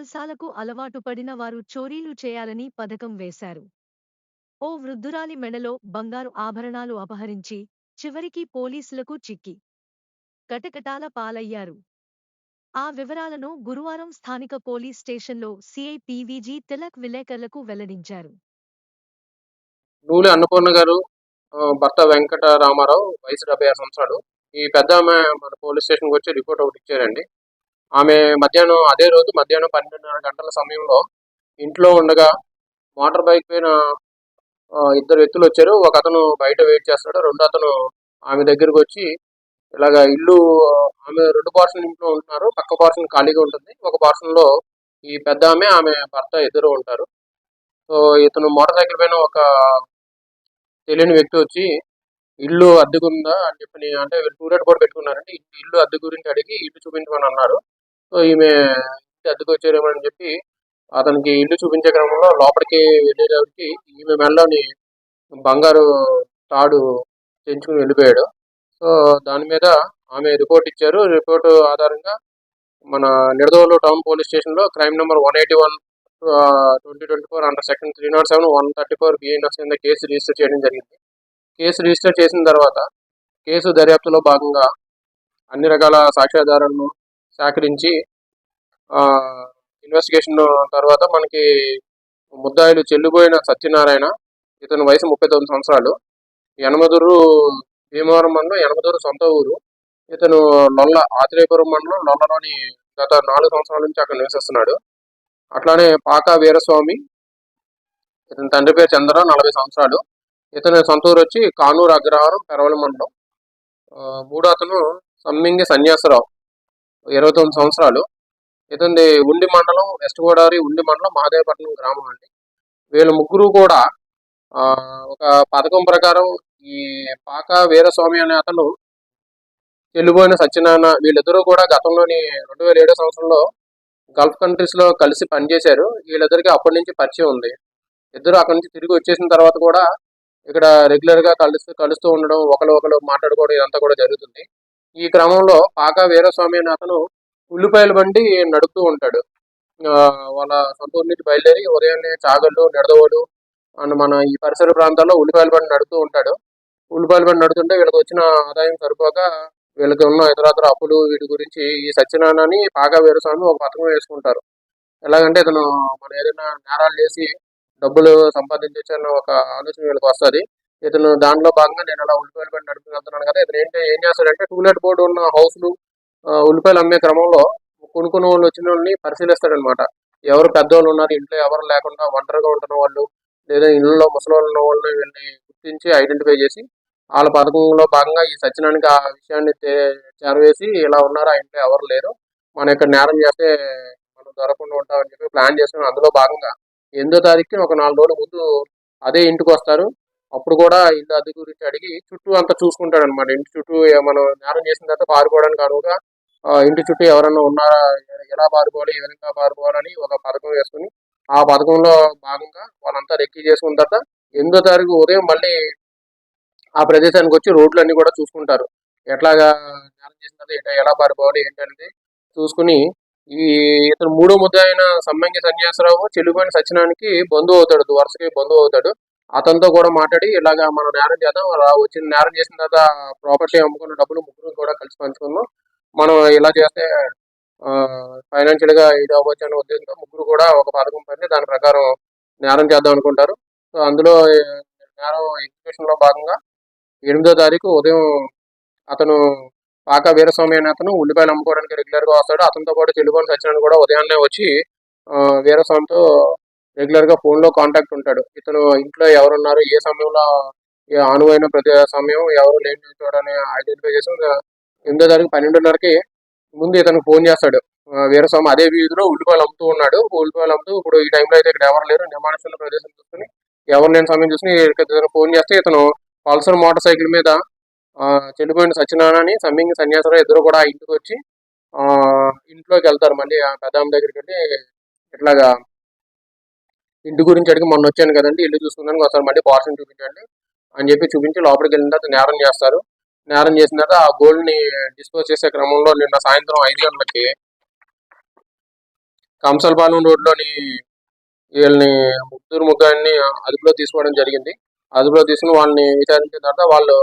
జల్సాలకు అలవాటు పడిన వారు చోరీలు చేయాలని పథకం వేశారు. ఓ వృద్ధురాలి మెడలో బంగారు ఆభరణాలు అపహరించి చివరికి పోలీసులకు చిక్కి కటకటాల పాలయ్యారు. ఆ వివరాలను గురువారం స్థానిక పోలీస్ స్టేషన్లో సీఐ పీవీజీ తిలక్ విలేకరులకు వెల్లడించారు. నూలి అన్నపూర్ణ గారు భర్త వెంకట రామారావు, వయసు 76 సంవత్సరాలు. ఈ పెద్ద ఆమె మన పోలీస్ స్టేషన్కి వచ్చి రిపోర్ట్ ఒకటి ఇచ్చారండి. ఆమె అదే రోజు మధ్యాహ్నం 12:30 గంటల సమయంలో ఇంట్లో ఉండగా మోటార్ బైక్ పైన ఇద్దరు వ్యక్తులు వచ్చారు. ఒక అతను బయట వెయిట్ చేస్తాడు, రెండో అతను ఆమె దగ్గరకు వచ్చి ఇలాగా ఇల్లు, ఆమె 2 పోర్షన్ ఇంట్లో ఉంటున్నారు, పక్క పోర్షన్ ఖాళీగా ఉంటుంది. ఒక పోర్షన్ లో ఈ పెద్ద ఆమె భర్త ఇద్దరు ఉంటారు. సో ఇతను మోటార్ సైకిల్ పైన ఒక తెలియని వ్యక్తి వచ్చి ఇల్లు అద్దెకుందా అని చెప్పి, అంటే టూలెట్ కూడా పెట్టుకున్నారండి, ఇల్లు అద్దె గురించి అడిగి ఇల్లు చూపించమని అన్నారు. సో ఈమె అద్దెకు వచ్చారేమో అని చెప్పి అతనికి ఇల్లు చూపించే క్రమంలో లోపలికి వెళ్ళేటప్పటికి ఈమె మెడలోని బంగారు తాడు తెంచుకుని వెళ్ళిపోయాడు. సో దాని మీద ఆమె రిపోర్ట్ ఇచ్చారు. రిపోర్టు ఆధారంగా మన నిడదవోలు టౌన్ పోలీస్ స్టేషన్లో crime number 181 2024 under section 307 134 BNS కింద కేసు రిజిస్టర్ చేయడం జరిగింది. కేసు రిజిస్టర్ చేసిన తర్వాత కేసు దర్యాప్తులో భాగంగా అన్ని రకాల సాక్ష్యాధారాలను సేకరించి ఇన్వెస్టిగేషన్ తర్వాత మనకి ముద్దాయిలు చెల్లిపోయిన సత్యనారాయణ, ఇతని వయసు 39 సంవత్సరాలు, యనమదురు భీమవరం మండలం, యనమదురు సొంత ఊరు. ఇతను నొల్ల ఆత్రేయపురం మండలం నొల్లలోని గత 4 సంవత్సరాల నుంచి అక్కడ నివసిస్తున్నాడు. అట్లానే పాకా వీరస్వామి, ఇతని తండ్రి పేరు చంద్ర, 40 సంవత్సరాలు. ఇతని సొంత ఊరు వచ్చి కానూరు అగ్రహారం, పెరవల మండలం. మూడో అతను సమ్మింగి సన్యాసరావు, 29 సంవత్సరాలు. ఇతని ఉండి మండలం, వెస్ట్ గోదావరి ఉండి మండలం, మహాదేవపట్నం గ్రామం అండి. వీళ్ళ ముగ్గురు కూడా ఒక పథకం ప్రకారం ఈ పాకా వీరస్వామి అనే అతను, చెల్లిపోయిన సత్యనారాయణ, వీళ్ళిద్దరూ కూడా గతంలోని 2007 సంవత్సరంలో గల్ఫ్ కంట్రీస్ లో కలిసి పనిచేశారు. వీళ్ళిద్దరికి అప్పటి నుంచి పరిచయం ఉంది. ఇద్దరు అక్కడి నుంచి తిరిగి వచ్చేసిన తర్వాత కూడా ఇక్కడ రెగ్యులర్ గా కలుస్తూ ఉండడం, ఒకరు మాట్లాడుకోవడం, ఇదంతా కూడా జరుగుతుంది. ఈ క్రమంలో పాకా వీరస్వామి అనే అతను ఉల్లిపాయల బండి నడుపుతూ ఉంటాడు. వాళ్ళ సొంత ఊరి నుంచి బయలుదేరి ఉదయాన్నే చాగళ్ళు, నిడదవోలు అండ్ మన ఈ పరిసర ప్రాంతాల్లో ఉల్లిపాయల బండి నడుపుతూ ఉంటాడు. ఉల్లిపాయల బండి నడుతుంటే వీళ్ళకి వచ్చిన ఆదాయం సరిపోక వీళ్ళకి ఉన్న ఇతరత్ర అప్పులు, వీటి గురించి ఈ సత్యనారాయణని పాకా వీరస్వామి ఒక పథకం వేసుకుంటారు. ఎలాగంటే ఇతను మన ఏదైనా నేరాలు చేసి డబ్బులు సంపాదించొచ్చన్న ఒక ఆలోచన వీళ్ళకి వస్తుంది. ఇతను దాంట్లో భాగంగా నేను అలా ఉల్లిపాయల బండి నడుపుతూ వెళ్తున్నాను కదా, ఇతను ఏం చేస్తాడంటే టూలెట్ బోర్డు ఉన్న హౌస్లు, ఉల్లిపాయలు అమ్మే క్రమంలో కొనుక్కున్న వాళ్ళు వచ్చిన వాళ్ళని పరిశీలిస్తాడనమాట. ఎవరు పెద్దవాళ్ళు ఉన్నారు, ఇంట్లో ఎవరు లేకుండా ఒంటరిగా ఉంటున్న వాళ్ళు, లేదా ఇళ్ళలో ముసలి ఉన్న వాళ్ళని వీళ్ళని గుర్తించి ఐడెంటిఫై చేసి వాళ్ళ పథకంలో భాగంగా ఈ సత్యనారాయణకి ఆ విషయాన్ని చేరవేసి, ఇలా ఉన్నారు, ఆ ఇంట్లో ఎవరు లేరు, మనం ఇక్కడ నేరం చేస్తే మనం దొరకకుండా ఉంటామని చెప్పి ప్లాన్ చేసుకుని అందులో భాగంగా 8వ తారీఖుకి ఒక 4 రోజుల ముందు అదే ఇంటికి వస్తారు. అప్పుడు కూడా ఇల్లు అద్దె గురించి అడిగి చుట్టూ అంతా చూసుకుంటాడు అనమాట. ఇంటి చుట్టూ మనం నేరం చేసిన తర్వాత పారిపోవడానికి అనువుగా ఇంటి చుట్టూ ఎవరన్నా ఉన్నారా, ఎలా పారిపోవాలి, ఏ విధంగా పారిపోవాలని ఒక పథకం వేసుకుని ఆ పథకంలో భాగంగా వాళ్ళంతా రెక్కీ చేసుకున్న తర్వాత 8వ తారీఖు ఉదయం మళ్ళీ ఆ ప్రదేశానికి వచ్చి రోడ్లన్నీ కూడా చూసుకుంటారు. ఎట్లాగా నేరం చేసిన తర్వాత ఎలా పారిపోవాలి ఏంటి అనేది చూసుకుని ఈ ఇతను మూడో ముద్ద అయిన సమ్మంగి సన్యాసరావు చెల్లిపోయిన సత్యనారాయణకి బంధువు అవుతాడు, వరుసకి బంధువు అవుతాడు. అతనితో కూడా మాట్లాడి ఇలాగా మనం నేరం చేద్దాం, వచ్చిన నేరం చేసిన తర్వాత ప్రాపర్టీ అమ్ముకున్న డబ్బులు ముగ్గురు కూడా కలిసి పంచుకుందాం, మనం ఇలా చేస్తే ఫైనాన్షియల్ గా ఇది అవ్వచ్చు అనే ఉద్దేశంతో ముగ్గురు కూడా ఒక పథకం పని దాని ప్రకారం నేరం చేద్దాం అనుకుంటారు. సో అందులో నేరం ఎగ్జిక్యూషన్ లో భాగంగా 8వ తారీఖు ఉదయం అతను పాకా వీరస్వామి అనే అతను ఉల్లిపాయలు అమ్ముకోవడానికి రెగ్యులర్ గా వస్తాడు. అతనితో పాటు చెల్లిపోయిన సత్యనారాయణ కూడా ఉదయాన్నే వచ్చి వీరస్వామితో రెగ్యులర్ గా ఫోన్ లో కాంటాక్ట్ ఉంటాడు. ఇతను ఇంట్లో ఎవరున్నారు, ఏ సమయంలో అనువైన ప్రతి సమయం ఎవరు లేని చూడని ఐడెంటిఫై చేసి 8వ తారీఖు 12:30కి ముందు ఇతను ఫోన్ చేస్తాడు. వీరస్వామి అదే వీధిలో ఉల్లిపాయలు అమ్ముతూ ఉన్నాడు. ఉల్లిపాయలు అమ్ముతూ ఇప్పుడు ఈ టైంలో అయితే ఇక్కడ ఎవరు లేరు, నిర్మానుష్య ప్రదేశం చూసుకుని ఎవరు లేని సమయం చూసుకుని ఇతను ఫోన్ చేస్తే ఇతను పల్సర్ మోటార్ సైకిల్ మీద చెల్లిపోయిన సత్యనారాయణని, సమ్మింగి సన్యాసరావు ఇద్దరు కూడా ఇంటికి వచ్చి ఇంట్లోకి వెళ్తారు. మళ్ళీ ఆ పెద్దామ దగ్గరికి వెళ్ళి ఇట్లాగా ఇంటి గురించి అడిగి మొన్న వచ్చాను కదండి, ఇల్లు చూసుకున్నాను ఒకసారి మళ్ళీ పోర్షన్ చూపించండి అని చెప్పి చూపించి లోపలికి వెళ్ళిన తర్వాత నేరం చేస్తారు. నేరం చేసిన తర్వాత ఆ గోల్డ్ ని డిస్పోజ్ చేసే క్రమంలో నిన్న సాయంత్రం 5 గంటలకి కంసలపాలెం రోడ్లోని వీళ్ళని ముగ్గాన్ని అదుపులో తీసుకోవడం జరిగింది. అదుపులో తీసుకుని వాళ్ళని విచారించిన తర్వాత వాళ్ళు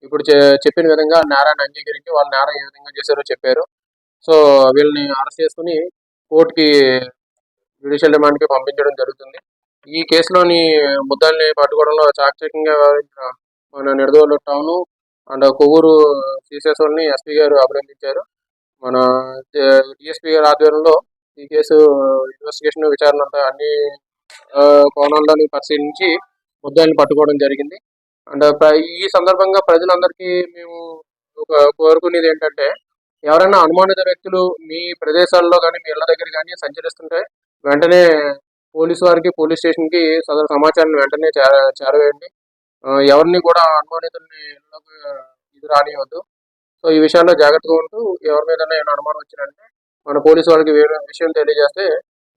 ఇప్పుడు చెప్పిన విధంగా నేరాన్ని అంగీకరించి వాళ్ళు నేరం ఏ విధంగా చేశారో చెప్పారు. సో వీళ్ళని అరెస్ట్ చేసుకుని కోర్టుకి జ్యుడిషియల్ రిమాండ్కి పంపించడం జరుగుతుంది. ఈ కేసులోని ముద్దాల్ని పట్టుకోవడంలో చాకచక్యంగా వ్యవహరించిన మన నిడదవోలు టౌన్ అండ్ కొవ్వూరు సీసీఎస్ఓల్ని ఎస్పీ గారు అభినందించారు. మన డిఎస్పీ గారి ఆధ్వర్యంలో ఈ కేసు ఇన్వెస్టిగేషన్ విచారణ అంతా అన్ని కోణాల్లోని పరిశీలించి ముద్దాయిల్ని పట్టుకోవడం జరిగింది. అండ్ ఈ సందర్భంగా ప్రజలందరికీ మేము కోరుకునేది ఏంటంటే, ఎవరైనా అనుమానిత వ్యక్తులు మీ ప్రదేశాల్లో కానీ మీ ఇళ్ల దగ్గర కానీ సంచరిస్తుంటే వెంటనే పోలీసు వారికి పోలీస్ స్టేషన్కి సదరు సమాచారాన్ని వెంటనే చేరవేయండి. ఎవరిని కూడా అనుమానితుల్ని ఇళ్ళలోకి ఇది రానివ్వద్దు. సో ఈ విషయాల్లో జాగ్రత్తగా ఉంటూ ఎవరి మీద ఏమైనా అనుమానం వచ్చినంటే మన పోలీసు వాళ్ళకి విషయం తెలియజేస్తే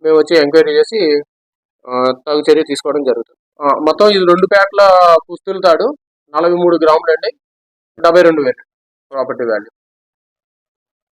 మేము వచ్చి ఎంక్వైరీ చేసి తగు చర్య తీసుకోవడం జరుగుతుంది. మొత్తం ఇది 2 పేటల పుస్తుల తాడు 43 గ్రాములు అండి, 72,000 ప్రాపర్టీ వాల్యూ.